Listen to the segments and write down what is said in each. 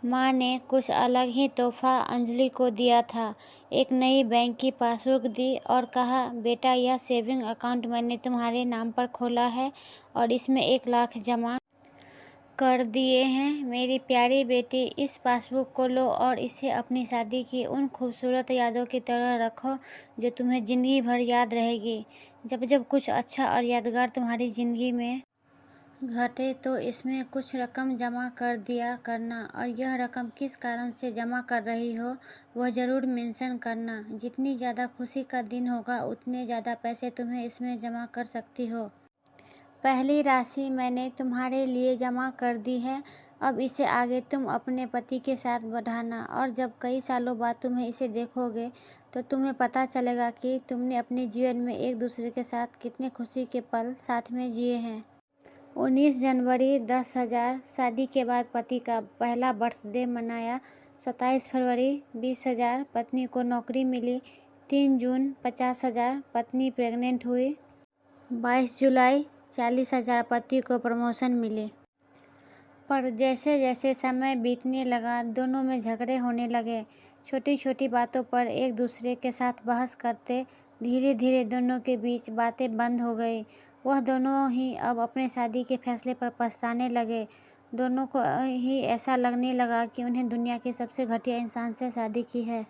माँ ने कुछ अलग ही तोहफा अंजलि को दिया था। एक नई बैंक की पासबुक दी और कहा, बेटा यह सेविंग अकाउंट मैंने तुम्हारे नाम पर खोला है और इसमें 1 लाख जमा कर दिए हैं। मेरी प्यारी बेटी, इस पासबुक को लो और इसे अपनी शादी की उन खूबसूरत यादों की तरह रखो जो तुम्हें ज़िंदगी भर याद रहेगी। जब जब कुछ अच्छा और यादगार तुम्हारी ज़िंदगी में घटे तो इसमें कुछ रकम जमा कर दिया करना, और यह रकम किस कारण से जमा कर रही हो वह ज़रूर मेंशन करना। जितनी ज़्यादा खुशी का दिन होगा उतने ज़्यादा पैसे तुम्हें इसमें जमा कर सकती हो। पहली राशि मैंने तुम्हारे लिए जमा कर दी है, अब इसे आगे तुम अपने पति के साथ बढ़ाना, और जब कई सालों बाद तुम्हें इसे देखोगे तो तुम्हें पता चलेगा कि तुमने अपने जीवन में एक दूसरे के साथ कितने खुशी के पल साथ में जिए हैं। 19 जनवरी 10,000 शादी के बाद पति का पहला बर्थडे मनाया। 27 फरवरी 20,000 पत्नी को नौकरी मिली। 3 जून 50,000 पत्नी प्रेग्नेंट हुई। 22 जुलाई 40,000 पति को प्रमोशन मिली। पर जैसे जैसे समय बीतने लगा दोनों में झगड़े होने लगे। छोटी छोटी बातों पर एक दूसरे के साथ बहस करते धीरे धीरे दोनों के बीच बातें बंद हो गई। वह दोनों ही अब अपने शादी के फैसले पर पछताने लगे। दोनों को ही ऐसा लगने लगा कि उन्हें दुनिया के सबसे घटिया इंसान से शादी की है।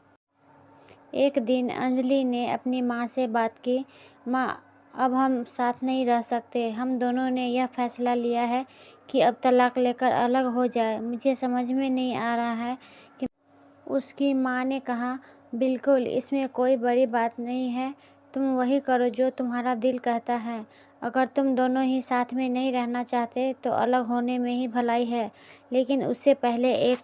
एक दिन अंजलि ने अपनी माँ से बात की, माँ, अब हम साथ नहीं रह सकते। हम दोनों ने यह फैसला लिया है कि अब तलाक लेकर अलग हो जाए। मुझे समझ में नहीं आ रहा है कि। उसकी माँ ने कहा, बिल्कुल, इसमें कोई बड़ी बात नहीं है। तुम वही करो जो तुम्हारा दिल कहता है। अगर तुम दोनों ही साथ में नहीं रहना चाहते तो अलग होने में ही भलाई है। लेकिन उससे पहले एक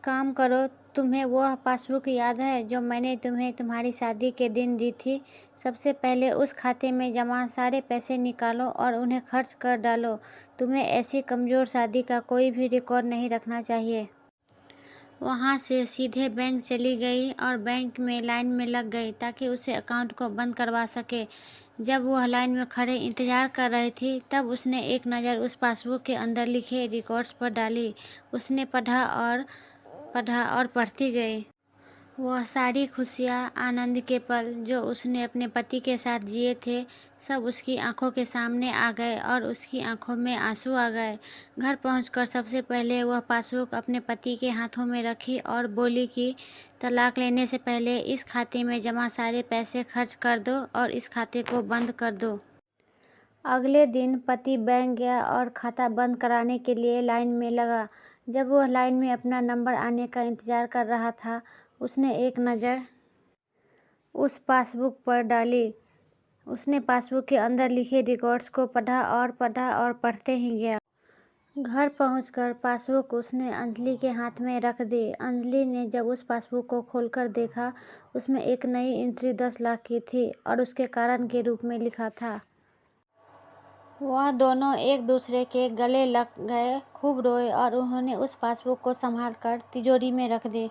काम करो। तुम्हें वह पासबुक याद है जो मैंने तुम्हें तुम्हारी शादी के दिन दी थी? सबसे पहले उस खाते में जमा सारे पैसे निकालो और उन्हें खर्च कर डालो। तुम्हें ऐसी कमज़ोर शादी का कोई भी रिकॉर्ड नहीं रखना चाहिए। वहाँ से सीधे बैंक चली गई और बैंक में लाइन में लग गई ताकि उसे अकाउंट को बंद करवा सके। जब वह लाइन में खड़े इंतज़ार कर रही थी तब उसने एक नज़र उस पासबुक के अंदर लिखे रिकॉर्ड्स पर डाली। उसने पढ़ा और पढ़ती गई। वह सारी खुशियाँ, आनंद के पल जो उसने अपने पति के साथ जिए थे, सब उसकी आंखों के सामने आ गए और उसकी आंखों में आंसू आ गए। घर पहुंचकर सबसे पहले वह पासबुक अपने पति के हाथों में रखी और बोली कि तलाक लेने से पहले इस खाते में जमा सारे पैसे खर्च कर दो और इस खाते को बंद कर दो। अगले दिन पति बैंक गया और खाता बंद कराने के लिए लाइन में लगा। जब वह लाइन में अपना नंबर आने का इंतज़ार कर रहा था, उसने एक नज़र उस पासबुक पर डाली। उसने पासबुक के अंदर लिखे रिकॉर्ड्स को पढ़ा और पढ़ते ही गया। घर पहुंचकर पासबुक उसने अंजलि के हाथ में रख दी। अंजलि ने जब उस पासबुक को खोलकर देखा, उसमें एक नई एंट्री 10 लाख की थी और उसके कारण के रूप में लिखा था। वह दोनों एक दूसरे के गले लग गए, खूब रोए और उन्होंने उस पासबुक को संभालकर तिजोरी में रख दी।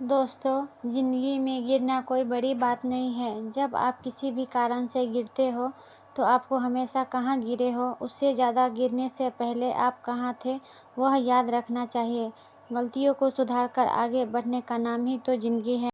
दोस्तों, जिंदगी में गिरना कोई बड़ी बात नहीं है। जब आप किसी भी कारण से गिरते हो तो आपको हमेशा कहाँ गिरे हो उससे ज़्यादा गिरने से पहले आप कहाँ थे वह याद रखना चाहिए। गलतियों को सुधार कर आगे बढ़ने का नाम ही तो जिंदगी है।